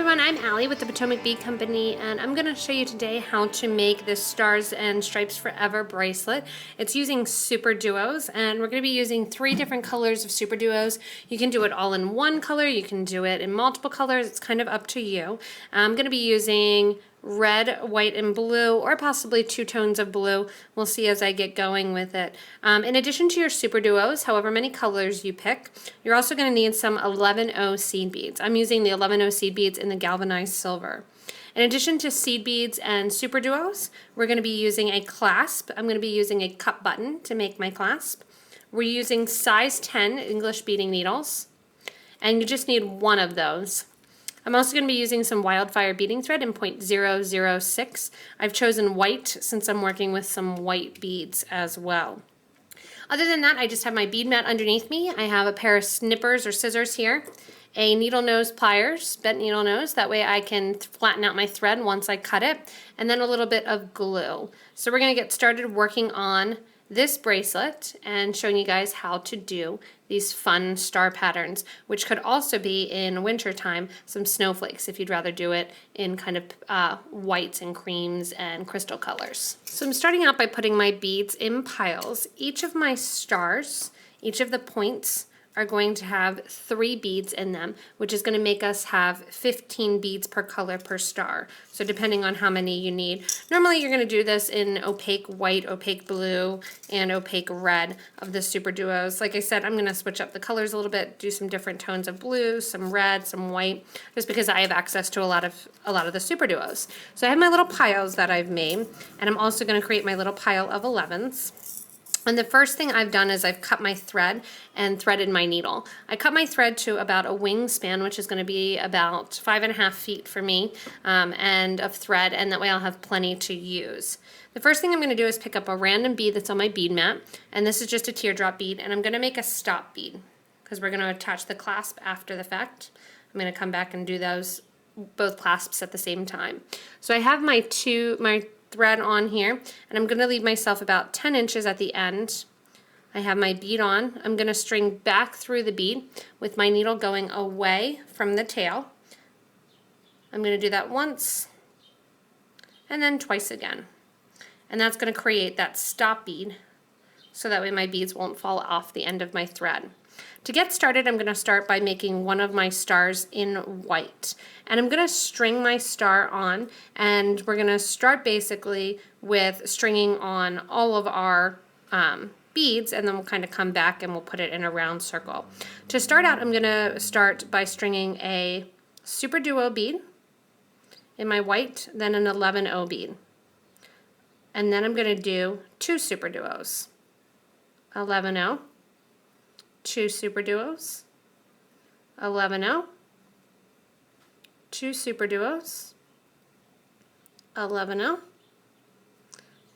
everyone, I'm Allie with the Potomac Bead Company, and I'm going to show you today how to make this Stars and Stripes Forever bracelet. It's using SuperDuos, and we're going to be using 3 different colors of SuperDuos. You can do it all in one color, you can do it in multiple colors, it's kind of up to you. I'm going to be using red, white, and blue, or possibly 2 tones of blue. We'll see as I get going with it. In addition to your SuperDuos, however many colors you pick, you're also going to need some 11O seed beads. I'm using the 11O seed beads in the Galvanized silver. In addition to seed beads and SuperDuos, we're going to be using a clasp. I'm going to be using a cup button to make my clasp. We're using size 10 English beading needles, and you just need one of those. I'm also going to be using some wildfire beading thread in 0.006. I've chosen white since I'm working with some white beads as well. Other than that, I just have my bead mat underneath me. I have a pair of snippers or scissors here, a needle nose pliers, bent needle nose, that way I can flatten out my thread once I cut it, and then a little bit of glue. So we're going to get started working on this bracelet and showing you guys how to do these fun star patterns, which could also be in winter time some snowflakes if you'd rather do it in kind of whites and creams and crystal colors. So I'm starting out by putting my beads in piles. Each of my stars, each of the points are going to have 3 beads in them, which is going to make us have 15 beads per color per star. So depending on how many you need. Normally you're going to do this in opaque white, opaque blue, and opaque red of the SuperDuos. Like I said, I'm going to switch up the colors a little bit, do some different tones of blue, some red, some white, just because I have access to a lot of the SuperDuos. So I have my little piles that I've made, and I'm also going to create my little pile of 11s. And the first thing I've done is I've cut my thread and threaded my needle. I cut my thread to about a wingspan, which is going to be about 5.5 feet for me, and of thread, and that way I'll have plenty to use. The first thing I'm going to do is pick up a random bead that's on my bead mat, and this is just a teardrop bead, and I'm going to make a stop bead because we're going to attach the clasp after the fact. I'm going to come back and do those both clasps at the same time. So I have my thread on here, and I'm going to leave myself about 10 inches at the end. I have my bead on. I'm going to string back through the bead with my needle going away from the tail. I'm going to do that once and then twice again. And that's going to create that stop bead so that way my beads won't fall off the end of my thread. To get started, I'm going to start by making one of my stars in white. And I'm going to string my star on, and we're going to start basically with stringing on all of our beads, and then we'll kind of come back and we'll put it in a round circle. To start out, I'm going to start by stringing a SuperDuo bead in my white, then an 11O bead. And then I'm going to do 2 SuperDuos. 11O. 2 SuperDuos, 11O, 2 SuperDuos, 11O,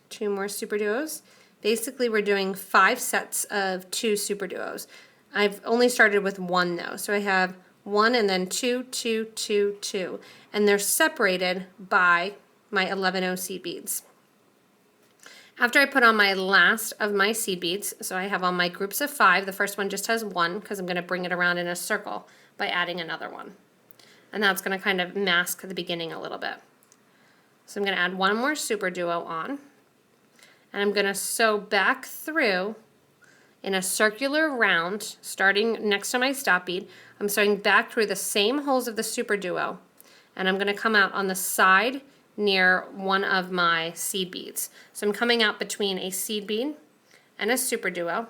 2 more SuperDuos. Basically, we're doing 5 sets of 2 SuperDuos. I've only started with 1 though, so I have 1 and then 2, 2, 2, 2, and they're separated by my 11O seed beads. After I put on my last of my seed beads, so I have on my groups of 5, the first one just has 1 because I'm going to bring it around in a circle by adding another one. And that's going to kind of mask the beginning a little bit. So I'm going to add 1 more SuperDuo on, and I'm going to sew back through in a circular round starting next to my stop bead. I'm sewing back through the same holes of the SuperDuo, and I'm going to come out on the side near one of my seed beads. So I'm coming out between a seed bead and a SuperDuo,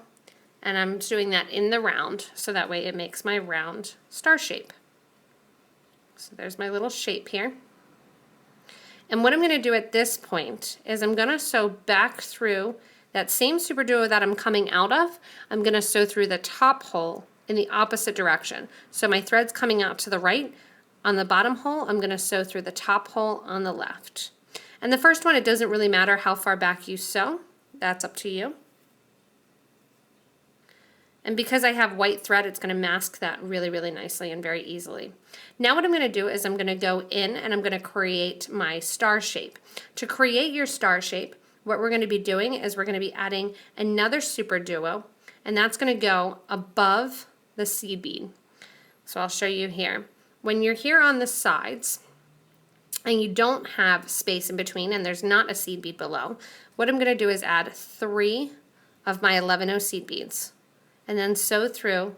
and I'm doing that in the round so that way it makes my round star shape. So there's my little shape here. And what I'm going to do at this point is I'm going to sew back through that same SuperDuo that I'm coming out of. I'm going to sew through the top hole in the opposite direction. So my thread's coming out to the right. On the bottom hole, I'm going to sew through the top hole on the left. And the first one, it doesn't really matter how far back you sew. That's up to you. And because I have white thread, it's going to mask that really, really nicely and very easily. Now what I'm going to do is I'm going to go in and I'm going to create my star shape. To create your star shape, what we're going to be doing is we're going to be adding another SuperDuo, and that's going to go above the seed bead. So I'll show you here. when you're here on the sides and you don't have space in between and there's not a seed bead below, what I'm going to do is add 3 of my 11 seed beads and then sew through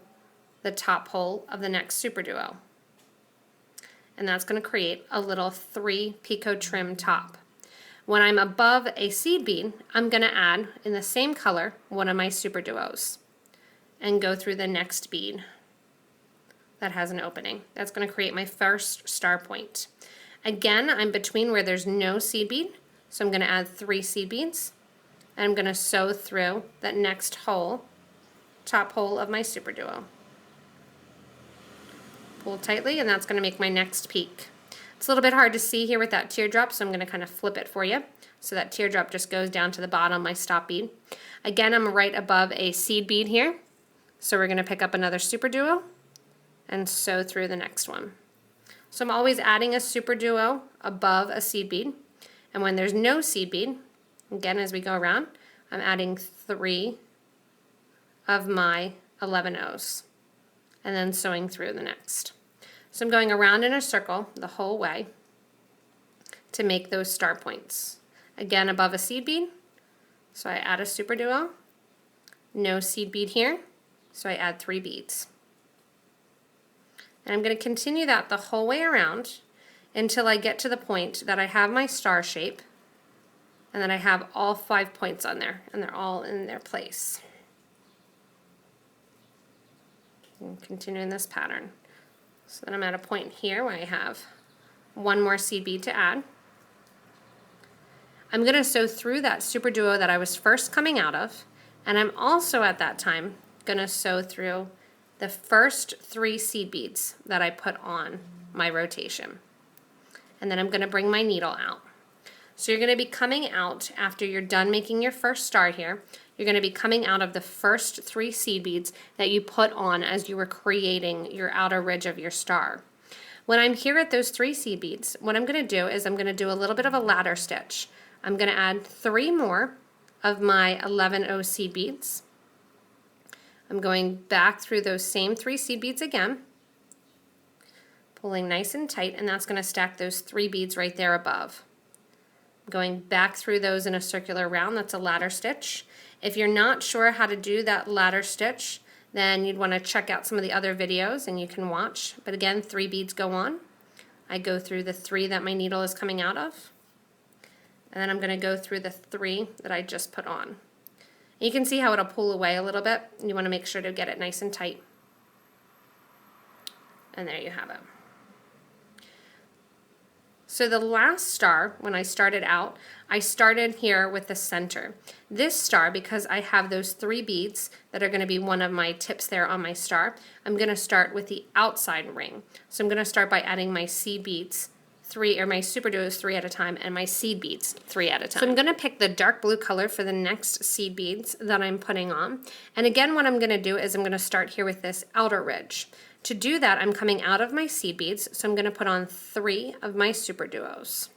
the top hole of the next SuperDuo. And that's going to create a little 3 picot trim top. When I'm above a seed bead, I'm going to add, in the same color, one of my SuperDuos and go through the next bead that has an opening. That's going to create my first star point. Again, I'm between where there's no seed bead, so I'm going to add 3 seed beads, and I'm going to sew through that next hole, top hole of my SuperDuo. Pull tightly, and that's going to make my next peak. It's a little bit hard to see here with that teardrop, so I'm going to kind of flip it for you. So that teardrop just goes down to the bottom of my stop bead. Again, I'm right above a seed bead here, so we're going to pick up another SuperDuo and sew through the next one. So I'm always adding a SuperDuo above a seed bead, and when there's no seed bead, again as we go around, I'm adding 3 of my 11 O's and then sewing through the next. So I'm going around in a circle the whole way to make those star points. Again, above a seed bead, so I add a SuperDuo, no seed bead here, so I add 3 beads. And I'm going to continue that the whole way around until I get to the point that I have my star shape and then I have all 5 points on there and they're all in their place. And continuing this pattern. So then I'm at a point here where I have 1 more seed bead to add. I'm going to sew through that SuperDuo that I was first coming out of, and I'm also at that time going to sew through the first 3 seed beads that I put on my rotation. And then I'm going to bring my needle out. So you're going to be coming out after you're done making your first star here. You're going to be coming out of the first 3 seed beads that you put on as you were creating your outer ridge of your star. When I'm here at those 3 seed beads, what I'm going to do is I'm going to do a little bit of a ladder stitch. I'm going to add 3 more of my 11 O seed beads. I'm going back through those same 3 seed beads again, pulling nice and tight, and that's going to stack those 3 beads right there above. Going back through those in a circular round, that's a ladder stitch. If you're not sure how to do that ladder stitch, then you'd want to check out some of the other videos and you can watch. But again, 3 beads go on. I go through the 3 that my needle is coming out of, and then I'm going to go through the 3 that I just put on. You can see how it'll pull away a little bit. You want to make sure to get it nice and tight. And there you have it. So the last star, when I started out, I started here with the center. This star, because I have those 3 beads that are going to be one of my tips there on my star, I'm going to start with the outside ring. So I'm going to start by adding my seed beads, 3, or my SuperDuos 3 at a time, and my seed beads 3 at a time. So I'm going to pick the dark blue color for the next seed beads that I'm putting on. And again, what I'm going to do is I'm going to start here with this outer ridge. To do that, I'm coming out of my seed beads, so I'm going to put on 3 of my SuperDuos.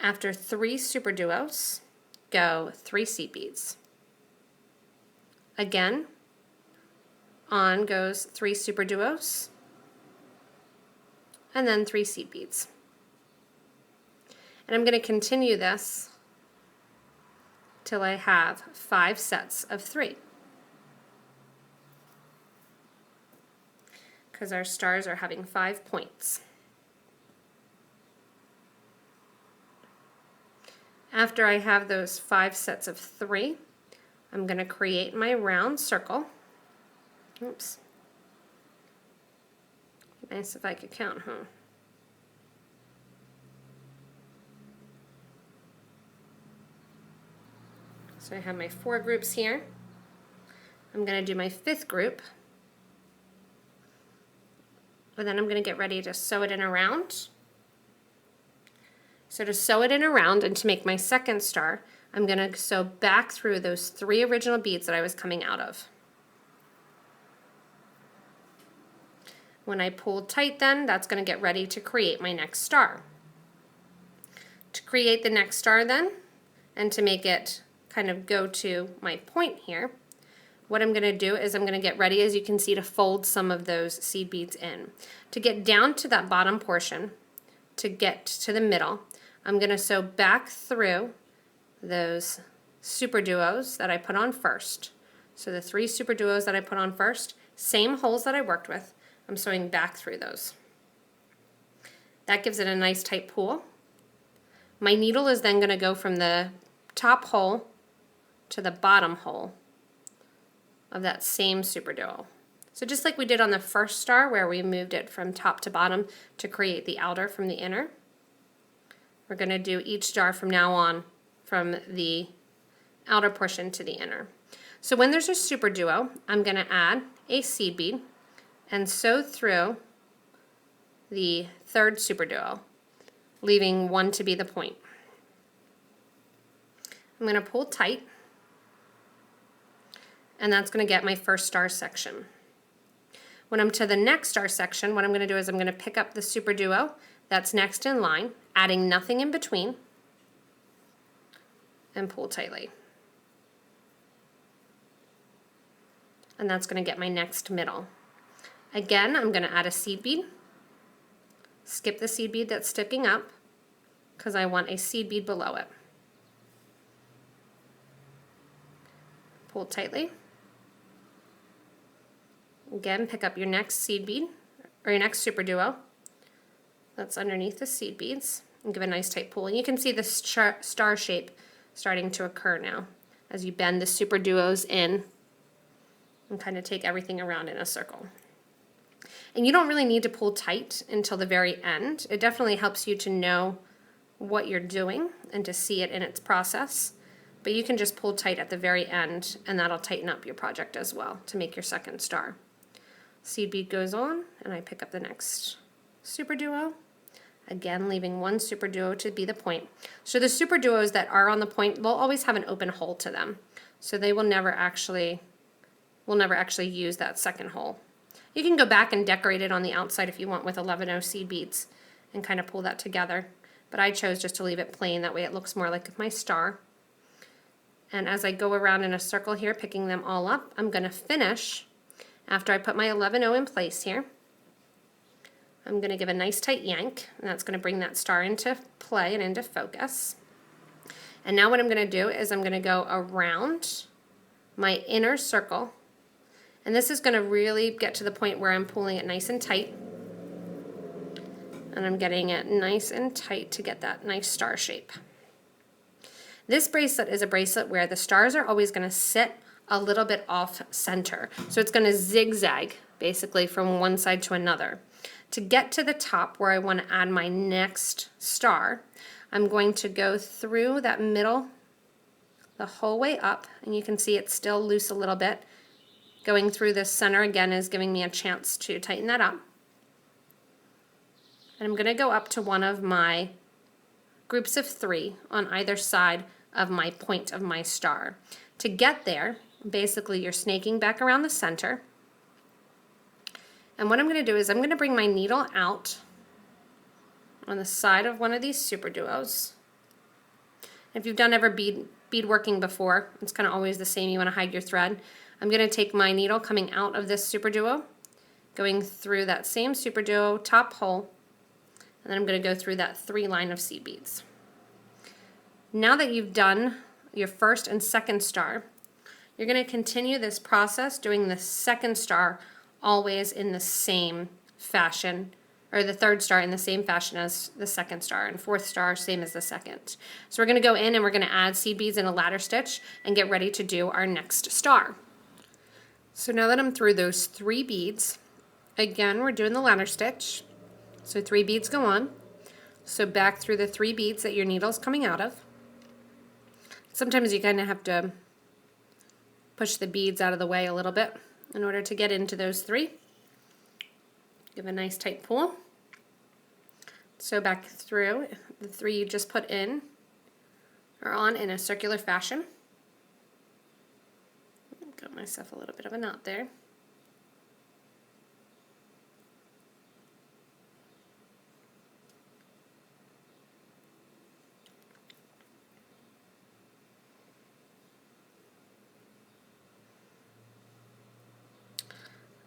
After 3 SuperDuos, go 3 seed beads. Again, on goes 3 SuperDuos, and then 3 seed beads. And I'm going to continue this till I have 5 sets of 3. Because our stars are having 5 points. After I have those 5 sets of 3, I'm going to create my round circle. Oops. Nice if I could count, huh? So I have my 4 groups here. I'm going to do my 5th group. And then I'm going to get ready to sew it in around. So to sew it in around and to make my 2nd star, I'm going to sew back through those 3 original beads that I was coming out of. When I pull tight then, that's going to get ready to create my next star. To create the next star then, and to make it kind of go to my point here, what I'm going to do is I'm going to get ready, as you can see, to fold some of those seed beads in. To get down to that bottom portion, to get to the middle, I'm going to sew back through those SuperDuos that I put on first. So the 3 SuperDuos that I put on first, same holes that I worked with, I'm sewing back through those. That gives it a nice tight pull. My needle is then going to go from the top hole to the bottom hole of that same SuperDuo. So just like we did on the first star where we moved it from top to bottom to create the outer from the inner, we're going to do each star from now on from the outer portion to the inner. So when there's a SuperDuo, I'm going to add a seed bead and sew through the 3rd SuperDuo, leaving 1 to be the point. I'm going to pull tight, and that's going to get my first star section. When I'm to the next star section, what I'm going to do is I'm going to pick up the SuperDuo that's next in line, adding nothing in between, and pull tightly. And that's going to get my next middle. Again, I'm going to add a seed bead, skip the seed bead that's sticking up, because I want a seed bead below it. Pull tightly. Again, pick up your next seed bead, or your next SuperDuo that's underneath the seed beads, and give a nice tight pull. And you can see the star shape starting to occur now as you bend the SuperDuos in and kind of take everything around in a circle. And you don't really need to pull tight until the very end. It definitely helps you to know what you're doing and to see it in its process. But you can just pull tight at the very end, and that'll tighten up your project as well to make your second star. Seed bead goes on, and I pick up the next SuperDuo. Again, leaving 1 SuperDuo to be the point. So the SuperDuos that are on the point, they'll always have an open hole to them. So they will never actually use that second hole. You can go back and decorate it on the outside if you want with 11-0 seed beads and kind of pull that together. But I chose just to leave it plain, that way it looks more like my star. And as I go around in a circle here, picking them all up, I'm going to finish, after I put my 11-0 in place here, I'm going to give a nice tight yank, and that's going to bring that star into play and into focus. And now what I'm going to do is I'm going to go around my inner circle, and this is going to really get to the point where I'm pulling it nice and tight. And I'm getting it nice and tight to get that nice star shape. This bracelet is a bracelet where the stars are always going to sit a little bit off center. So it's going to zigzag basically from one side to another. To get to the top where I want to add my next star, I'm going to go through that middle the whole way up, and you can see it's still loose a little bit. Going through this center again is giving me a chance to tighten that up. And I'm going to go up to one of my groups of 3 on either side of my point of my star. To get there, basically you're snaking back around the center. And what I'm going to do is I'm going to bring my needle out on the side of one of these SuperDuos. If you've done ever beadworking before, it's kind of always the same. You want to hide your thread. I'm going to take my needle coming out of this SuperDuo, going through that same SuperDuo top hole, and then I'm going to go through that 3 line of seed beads. Now that you've done your first and second star, you're going to continue this process doing the second star always in the same fashion, or the third star in the same fashion as the second star, and fourth star same as the second. So we're going to go in and we're going to add seed beads in a ladder stitch and get ready to do our next star. So now that I'm through those 3 beads, again we're doing the ladder stitch. So 3 beads go on. So back through the 3 beads that your needle's coming out of. Sometimes you kind of have to push the beads out of the way a little bit in order to get into those 3. Give a nice tight pull. So back through the 3 you just put in are on in a circular fashion. Got myself a little bit of a knot there.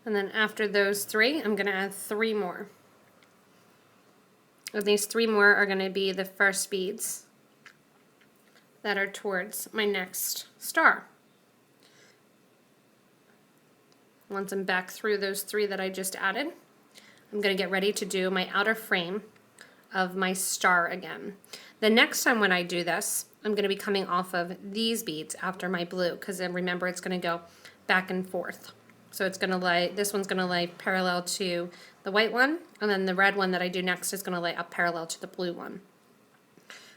And then after those 3, I'm going to add 3 more. And these 3 more are going to be the first beads that are towards my next star. Once I'm back through those 3 that I just added, I'm going to get ready to do my outer frame of my star again. The next time when I do this, I'm going to be coming off of these beads after my blue, because then remember it's going to go back and forth. So it's going to lay, this one's going to lay parallel to the white one, and then the red one that I do next is going to lay up parallel to the blue one.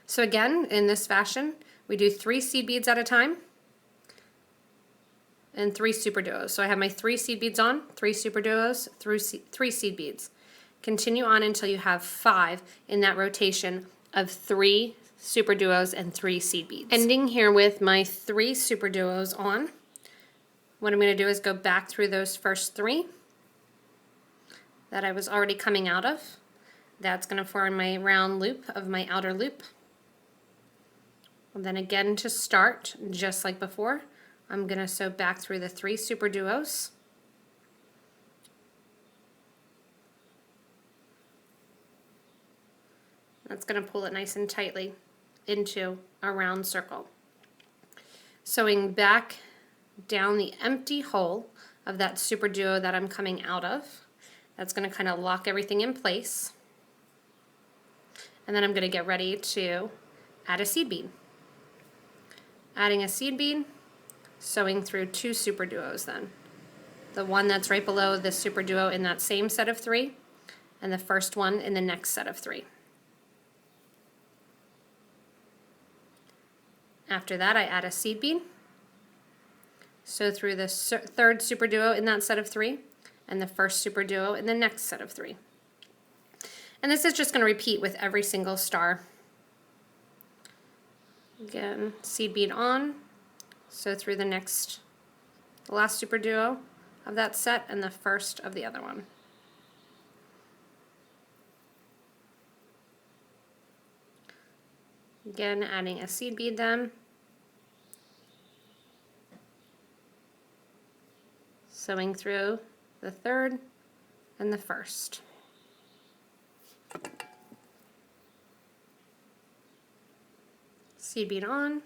So again, in this fashion, we do 3 seed beads at a time and 3 SuperDuos. So I have my 3 seed beads on, 3 SuperDuos, 3 seed beads. Continue on until you have 5 in that rotation of 3 SuperDuos and 3 seed beads. Ending here with my 3 SuperDuos on. What I'm going to do is go back through those first 3 that I was already coming out of. That's going to form my round loop of my outer loop. And then again to start, just like before, I'm going to sew back through the 3 SuperDuos. That's going to pull it nice and tightly into a round circle. Sewing back down the empty hole of that SuperDuo that I'm coming out of. That's going to kind of lock everything in place. And then I'm going to get ready to add a seed bead. Adding a seed bead, sewing through 2 SuperDuos then. The one that's right below the SuperDuo in that same set of 3, and the first one in the next set of 3. After that, I add a seed bead, sew through the 3rd SuperDuo in that set of 3, and the first SuperDuo in the next set of 3. And this is just going to repeat with every single star. Again, seed bead on, sew through the last SuperDuo of that set and the first of the other one. Again, adding a seed bead then. Sewing through the 3rd and the 1st. Seed bead on,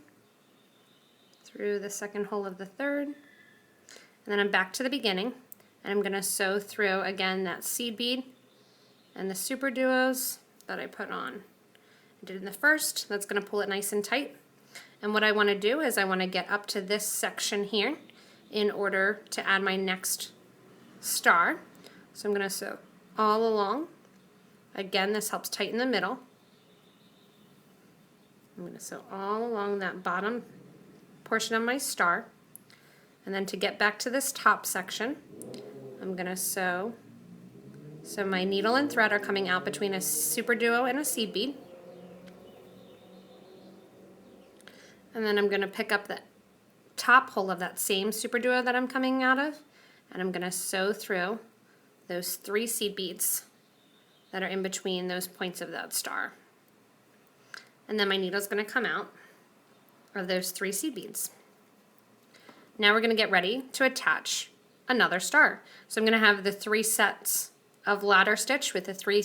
through the 2nd hole of the 3rd, and then I'm back to the beginning, and I'm going to sew through again that seed bead and the SuperDuos that I put on. I did in the first, that's going to pull it nice and tight. And what I want to do is I want to get up to this section here in order to add my next star. So I'm going to sew all along. Again, this helps tighten the middle. I'm going to sew all along that bottom portion of my star. And then to get back to this top section, I'm going to sew. So my needle and thread are coming out between a SuperDuo and a seed bead. And then I'm going to pick up the top hole of that same SuperDuo that I'm coming out of, and I'm going to sew through those 3 seed beads that are in between those points of that star. And then my needle's going to come out of those 3 seed beads. Now we're going to get ready to attach another star. So I'm going to have the 3 sets of ladder stitch with the 3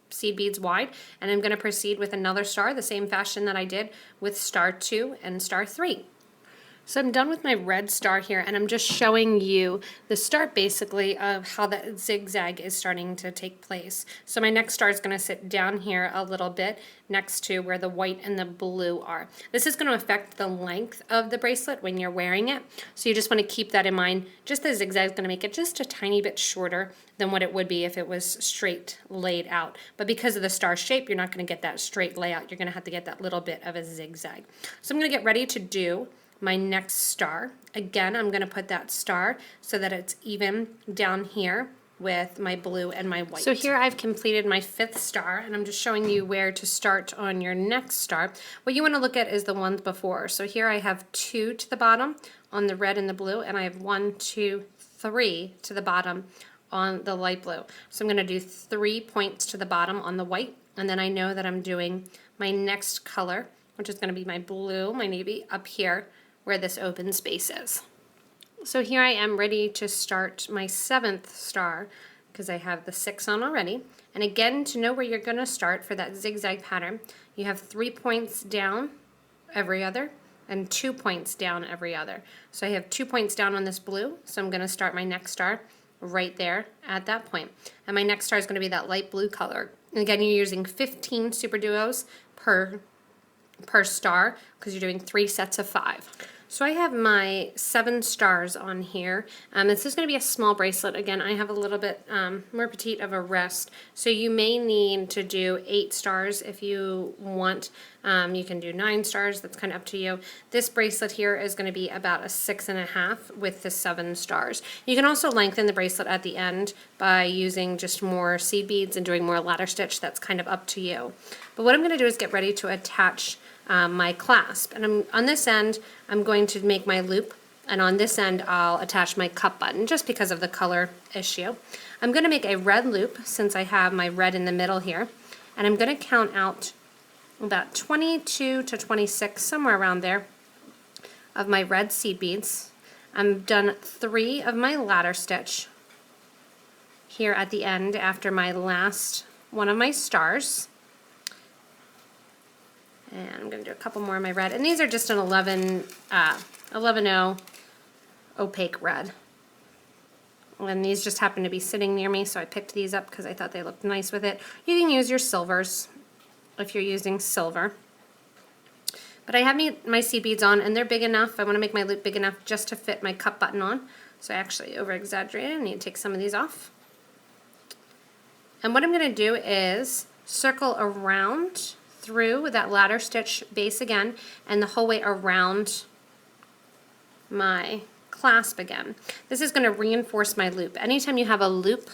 seed beads wide, and I'm going to proceed with another star the same fashion that I did with star 2 and star 3. So I'm done with my red star here, and I'm just showing you the start basically of how that zigzag is starting to take place. So my next star is going to sit down here a little bit next to where the white and the blue are. This is going to affect the length of the bracelet when you're wearing it, so you just want to keep that in mind. Just the zigzag is going to make it just a tiny bit shorter than what it would be if it was straight laid out. But because of the star shape, you're not going to get that straight layout. You're going to have to get that little bit of a zigzag. So I'm going to get ready to do my next star. Again, I'm going to put that star so that it's even down here with my blue and my white. So here I've completed my 5th star, and I'm just showing you where to start on your next star. What you want to look at is the ones before. So here I have 2 to the bottom on the red and the blue, and I have 1, 2, 3 to the bottom on the light blue. So I'm going to do 3 points to the bottom on the white, and then I know that I'm doing my next color, which is going to be my blue, my navy, up here where this open space is. So here I am ready to start my 7th star because I have the 6 on already. And again, to know where you're going to start for that zigzag pattern, you have 3 points down every other and 2 points down every other. So I have 2 points down on this blue, so I'm going to start my next star right there at that point. And my next star is going to be that light blue color. And again, you're using 15 super duos per star because you're doing 3 sets of 5. So I have my 7 stars on here. This is going to be a small bracelet. Again, I have a little bit more petite of a wrist, so you may need to do 8 stars if you want. You can do 9 stars. That's kind of up to you. This bracelet here is going to be about a 6.5 with the 7 stars. You can also lengthen the bracelet at the end by using just more seed beads and doing more ladder stitch. That's kind of up to you. But what I'm going to do is get ready to attach my clasp, and on this end I'm going to make my loop, and on this end I'll attach my cup button just because of the color issue. I'm going to make a red loop since I have my red in the middle here, and I'm going to count out about 22 to 26, somewhere around there, of my red seed beads. I'm done 3 of my ladder stitch here at the end after my last one of my stars. And I'm going to do a couple more of my red. And these are just an 11-0 opaque red. And these just happen to be sitting near me, so I picked these up because I thought they looked nice with it. You can use your silvers if you're using silver. But I have my seed beads on, and they're big enough. I want to make my loop big enough just to fit my cup button on. So I actually over-exaggerated. I need to take some of these off. And what I'm going to do is circle around through with that ladder stitch base again, and the whole way around my clasp again. This is going to reinforce my loop. Anytime you have a loop,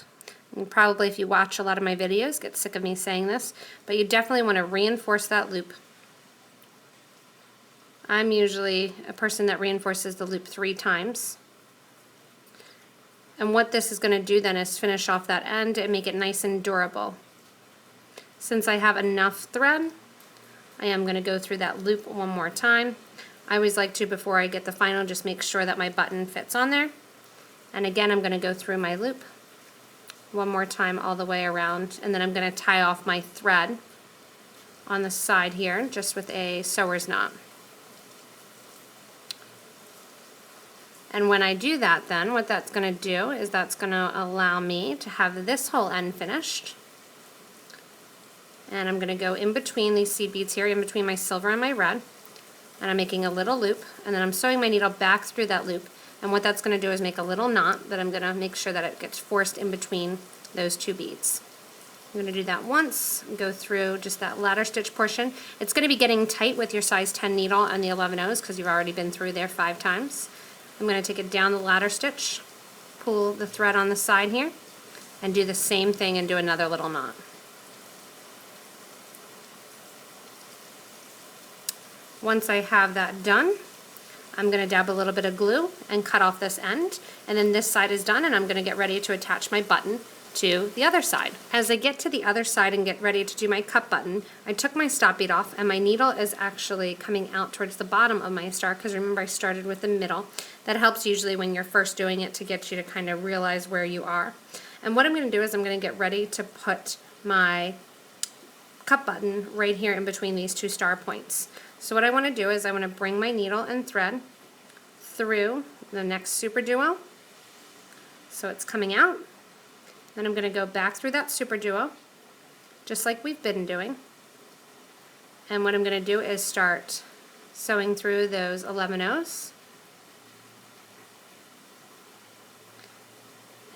and probably if you watch a lot of my videos, get sick of me saying this, but you definitely want to reinforce that loop. I'm usually a person that reinforces the loop 3 times. And what this is going to do then is finish off that end and make it nice and durable. Since I have enough thread, I am going to go through that loop one more time. I always like to, before I get the final, just make sure that my button fits on there. And again, I'm going to go through my loop one more time all the way around, and then I'm going to tie off my thread on the side here just with a sewer's knot. And when I do that, then what that's going to do is that's going to allow me to have this whole end finished. And I'm going to go in between these seed beads here, in between my silver and my red, and I'm making a little loop, and then I'm sewing my needle back through that loop, and what that's going to do is make a little knot that I'm going to make sure that it gets forced in between those 2 beads. I'm going to do that once, go through just that ladder stitch portion. It's going to be getting tight with your size 10 needle and the 11-0s because you've already been through there 5 times. I'm going to take it down the ladder stitch, pull the thread on the side here, and do the same thing and do another little knot. Once I have that done, I'm going to dab a little bit of glue and cut off this end, and then this side is done, and I'm going to get ready to attach my button to the other side. As I get to the other side and get ready to do my cup button, I took my stop bead off, and my needle is actually coming out towards the bottom of my star because remember I started with the middle. That helps usually when you're first doing it to get you to kind of realize where you are. And what I'm going to do is I'm going to get ready to put my cup button right here in between these 2 star points. So what I want to do is I want to bring my needle and thread through the next SuperDuo. So it's coming out. Then I'm going to go back through that SuperDuo, just like we've been doing. And what I'm going to do is start sewing through those 11-0s.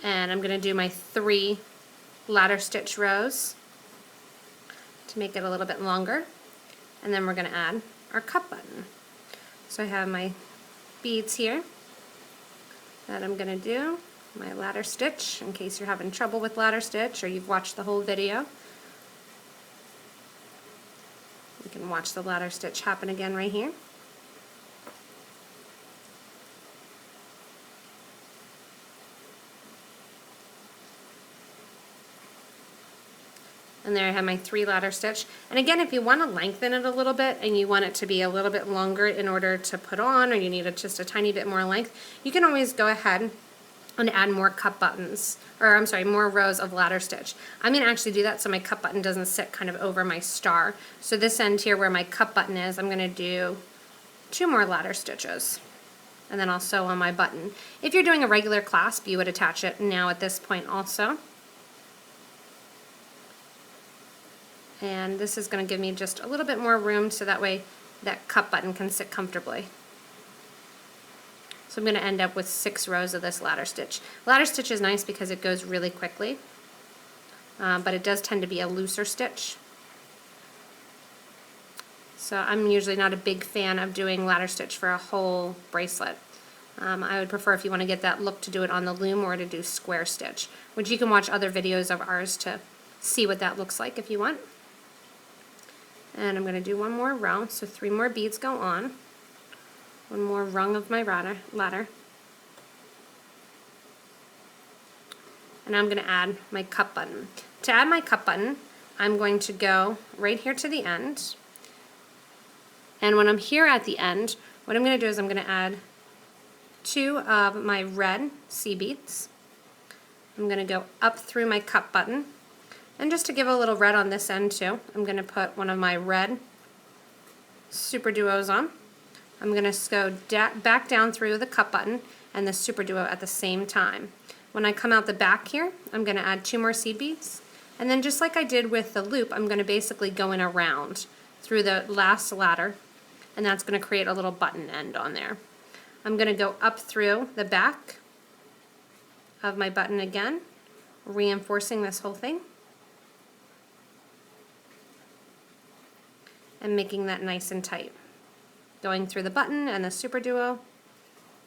And I'm going to do my 3 ladder stitch rows to make it a little bit longer. And then we're going to add our cup button. So I have my beads here that I'm going to do, my ladder stitch, in case you're having trouble with ladder stitch or you've watched the whole video. You can watch the ladder stitch happen again right here. And there I have my 3 ladder stitch. And again, if you want to lengthen it a little bit and you want it to be a little bit longer in order to put on, or you need just a tiny bit more length, you can always go ahead and add more cup buttons, or I'm sorry, more rows of ladder stitch. I'm going to actually do that so my cup button doesn't sit kind of over my star. So this end here where my cup button is, I'm going to do 2 more ladder stitches. And then I'll sew on my button. If you're doing a regular clasp, you would attach it now at this point also. And this is going to give me just a little bit more room so that way that cup button can sit comfortably. So I'm going to end up with 6 rows of this ladder stitch. Ladder stitch is nice because it goes really quickly, but it does tend to be a looser stitch. So I'm usually not a big fan of doing ladder stitch for a whole bracelet. I would prefer, if you want to get that look, to do it on the loom or to do square stitch, which you can watch other videos of ours to see what that looks like if you want. And I'm going to do 1 more row, so 3 more beads go on. 1 more rung of my ladder. And I'm going to add my cup button. To add my cup button, I'm going to go right here to the end. And when I'm here at the end, what I'm going to do is I'm going to add 2 of my red sea beads. I'm going to go up through my cup button. And just to give a little red on this end too, I'm going to put one of my red SuperDuos on. I'm going to go back down through the cup button and the SuperDuo at the same time. When I come out the back here, I'm going to add 2 more seed beads. And then just like I did with the loop, I'm going to basically go in around through the last ladder, and that's going to create a little button end on there. I'm going to go up through the back of my button again, reinforcing this whole thing. And making that nice and tight. Going through the button and the SuperDuo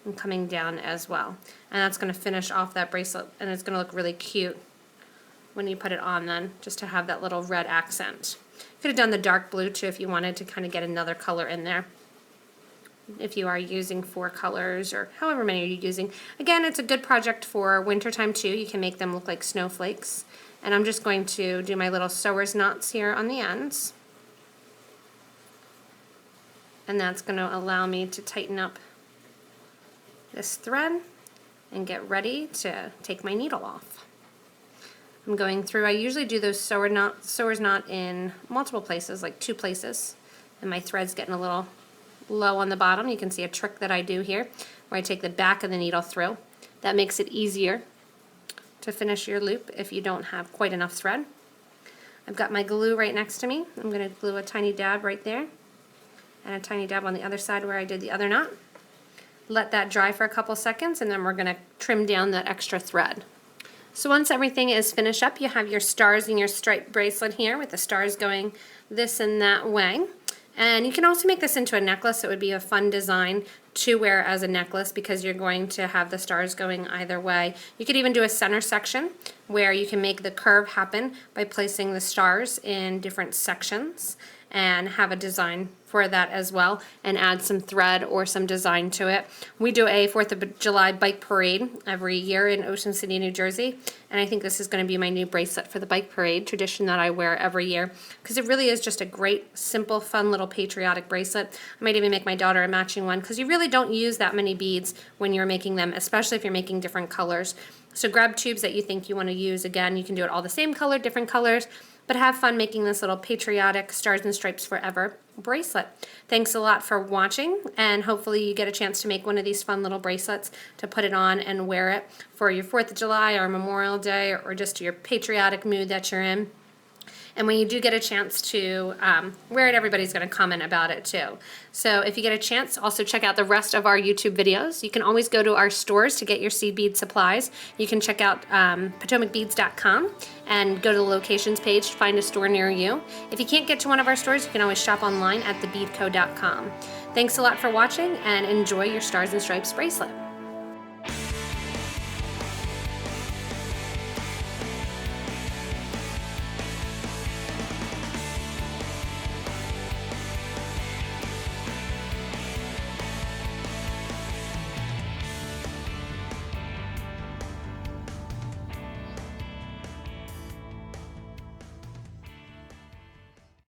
and coming down as well. And that's going to finish off that bracelet, and it's going to look really cute when you put it on then, just to have that little red accent. You could have done the dark blue too if you wanted to kind of get another color in there. If you are using 4 colors or however many you're using. Again, it's a good project for wintertime too. You can make them look like snowflakes. And I'm just going to do my little sewer's knots here on the ends. And that's going to allow me to tighten up this thread and get ready to take my needle off. I'm going through, I usually do those sewer's knot in multiple places, like 2 places, and my thread's getting a little low on the bottom. You can see a trick that I do here where I take the back of the needle through. That makes it easier to finish your loop if you don't have quite enough thread. I've got my glue right next to me. I'm going to glue a tiny dab right there and a tiny dab on the other side where I did the other knot. Let that dry for a couple seconds, and then we're going to trim down that extra thread. So once everything is finished up, you have your stars in your stripe bracelet here with the stars going this and that way. And you can also make this into a necklace. It would be a fun design to wear as a necklace because you're going to have the stars going either way. You could even do a center section where you can make the curve happen by placing the stars in different sections and have a design for that as well, and add some thread or some design to it. We do a 4th of July bike parade every year in Ocean City, New Jersey, and I think this is going to be my new bracelet for the bike parade tradition that I wear every year, because it really is just a great, simple, fun little patriotic bracelet. I might even make my daughter a matching one, because you really don't use that many beads when you're making them, especially if you're making different colors. So grab tubes that you think you want to use. Again, you can do it all the same color, different colors, but have fun making this little patriotic Stars and Stripes Forever bracelet. Thanks a lot for watching, and hopefully you get a chance to make one of these fun little bracelets to put it on and wear it for your 4th of July or Memorial Day, or just your patriotic mood that you're in. And when you do get a chance to wear it, everybody's going to comment about it too. So if you get a chance, also check out the rest of our YouTube videos. You can always go to our stores to get your seed bead supplies. You can check out PotomacBeads.com and go to the locations page to find a store near you. If you can't get to one of our stores, you can always shop online at thebeadco.com. Thanks a lot for watching, and enjoy your Stars and Stripes bracelet.